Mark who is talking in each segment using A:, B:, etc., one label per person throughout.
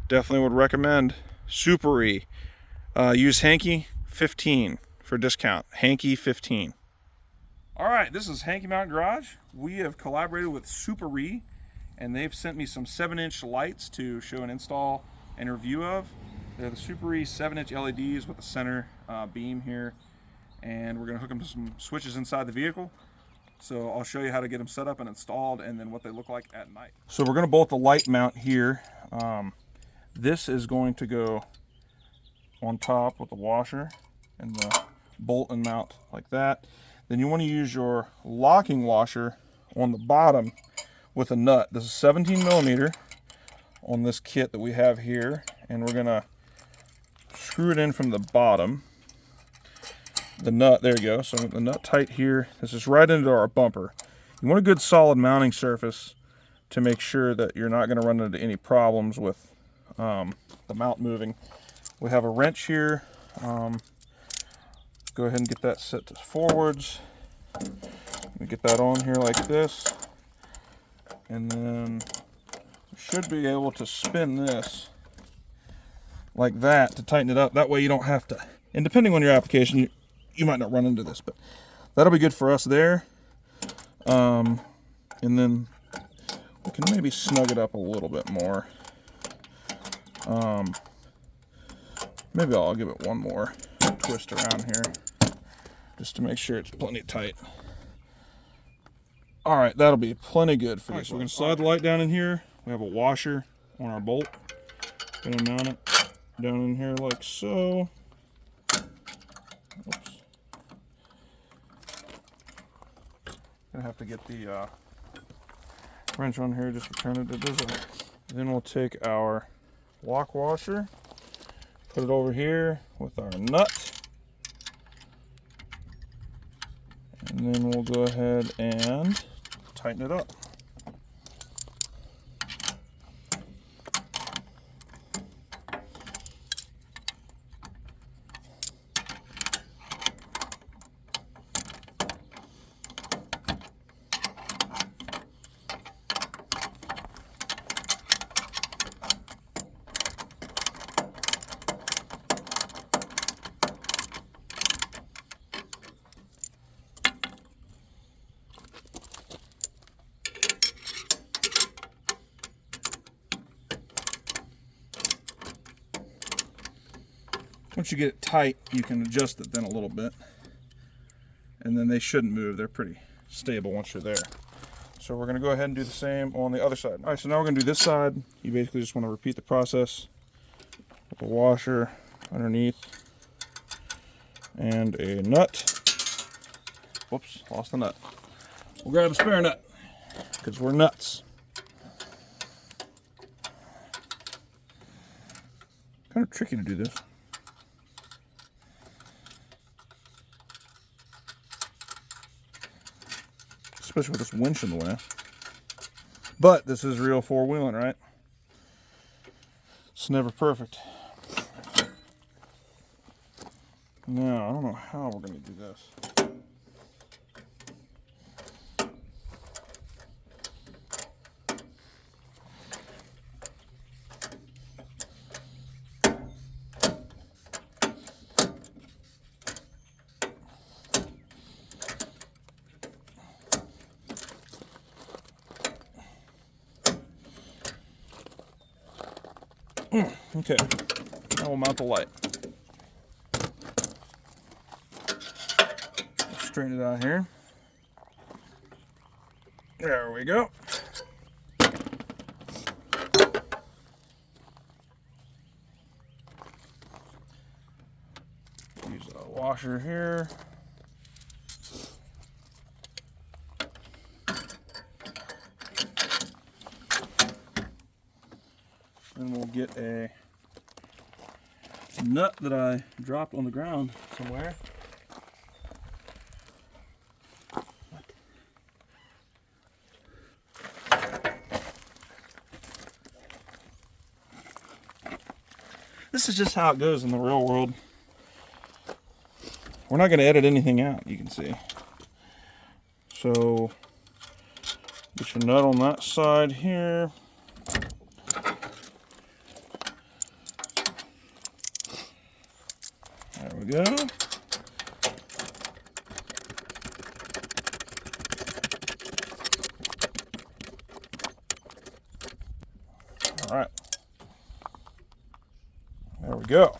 A: Definitely would recommend Suparee. Use Hankey 15 for discount. Hankey 15. All right, this is Hankey Mountain Garage. We have collaborated with Suparee, and they've sent me some 7-inch lights to show an install and review of. They're the Suparee 7-inch LEDs with a center beam here, and we're going to hook them to some switches inside the vehicle. So I'll show you how to get them set up and installed, and then what they look like at night. So we're going to bolt the light mount here. This is going to go on top with the washer and the bolt and mount like that. Then you want to use your locking washer on the bottom with a nut. This is 17 millimeter on this kit that we have here, and we're gonna screw it in from the bottom. The nut, there you go. So the nut tight here. This is right into our bumper. You want a good solid mounting surface to make sure that you're not going to run into any problems with the mount moving. We have a wrench here. Go ahead and get that set to forwards. Get that on here like this, and then we should be able to spin this like that to tighten it up. That way you don't have to, and depending on your application, you might not run into this, but that'll be good for us there. And then we can maybe snug it up a little bit more. Maybe I'll give it one more twist around here just to make sure it's plenty tight. All right, that'll be plenty good for this. We're gonna slide the light down in here. We have a washer on our bolt. Gonna mount it down in here like so. Oops. Gonna have to get the wrench on here just to turn it to this. Then we'll take our lock washer, put it over here with our nut, and then we'll go ahead and tighten it up. Once you get it tight, you can adjust it then a little bit, and then they shouldn't move. They're pretty stable once you're there. So we're going to go ahead and do the same on the other side. All right, so now we're going to do this side. You basically just want to repeat the process with a washer underneath and a nut. Whoops, lost the nut. We'll grab a spare nut because we're nuts. Kind of tricky to do this. Especially with this winch in the way. But this is real four-wheeling, right? It's never perfect. Now, I don't know how we're going to do this. Okay, now we'll mount the light. Straighten it out here. There we go. Use a washer here. Then we'll get a nut that I dropped on the ground somewhere. This is just how it goes in the real world. We're not going to edit anything out, you can see. So, get your nut on that side here. we go. All right. There we go.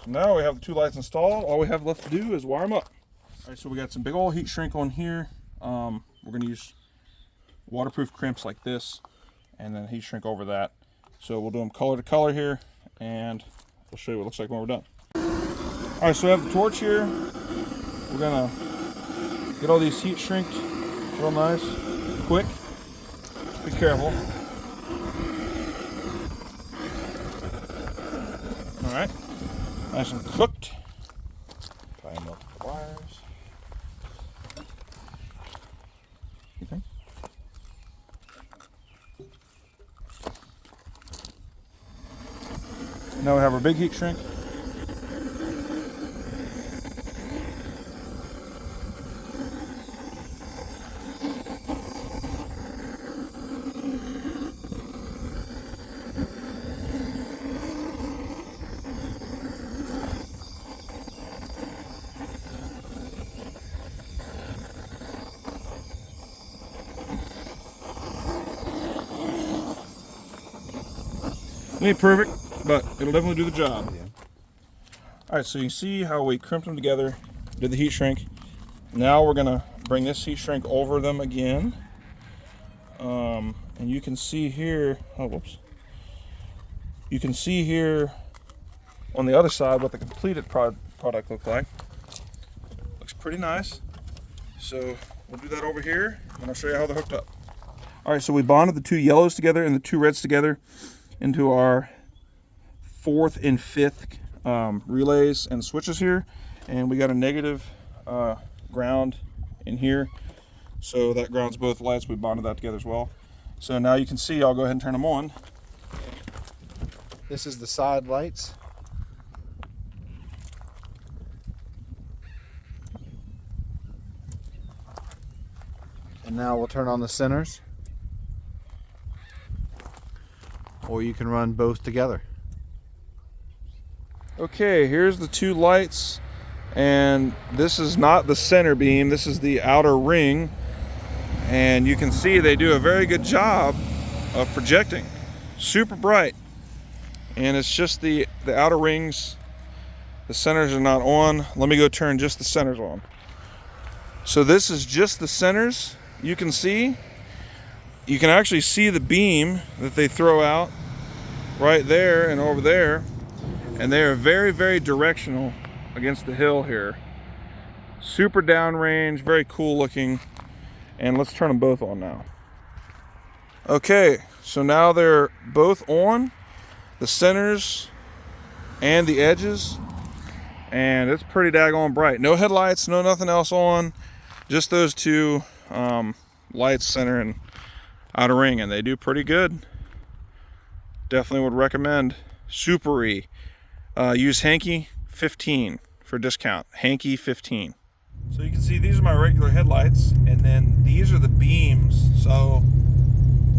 A: So now we have the two lights installed. All we have left to do is wire them up. All right, so we got some big old heat shrink on here. We're going to use waterproof crimps like this and then heat shrink over that. So we'll do them color to color here and we'll show you what it looks like when we're done. All right, so we have the torch here. We're going to get all these heat shrinked real nice, quick. Be careful. All right, nice and cooked. Tie them up with the wires. Okay. Now we have our big heat shrink. It ain't perfect, but it'll definitely do the job. Yeah. All right, so you see how we crimped them together, did the heat shrink. Now we're gonna bring this heat shrink over them again. And you can see here, oh, whoops. You can see here on the other side what the completed product looked like. Looks pretty nice. So we'll do that over here, and I'll show you how they're hooked up. All right, so we bonded the two yellows together and the two reds together into our 4th and 5th relays and switches here, and we got a negative ground in here, so that grounds both lights. We bonded that together as well. So now you can see, I'll go ahead and turn them on.
B: This is the side lights. And now we'll turn on the centers. Or you can run both together.
A: Okay, here's the two lights, and this is not the center beam, this is the outer ring, and you can see they do a very good job of projecting. Super bright, and it's just the outer rings. The centers are not on. Let me go turn just the centers on. So this is just the centers. You can actually see the beam that they throw out right there and over there, and they are very, very directional against the hill here. Super downrange, very cool looking, and let's turn them both on now. Okay, so now they're both on, the centers and the edges, and it's pretty daggone bright. No headlights, no nothing else on, just those two lights, center and outer ring, and they do pretty good. Definitely would recommend Suparee. Use Hankey 15 for discount. Hankey 15. So you can see these are my regular headlights, and then these are the beams. So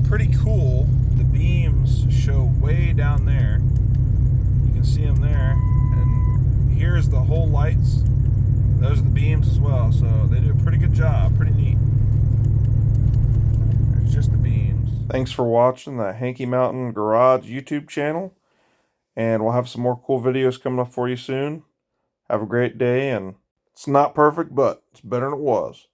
A: pretty cool. The beams show way down there. You can see them there, and here's the whole lights. Those are the beams as well. So they do a pretty good job. Pretty neat. There's just the beams. Thanks for watching the Hankey Mountain Garage YouTube channel, and we'll have some more cool videos coming up for you soon. Have a great day, and it's not perfect, but it's better than it was.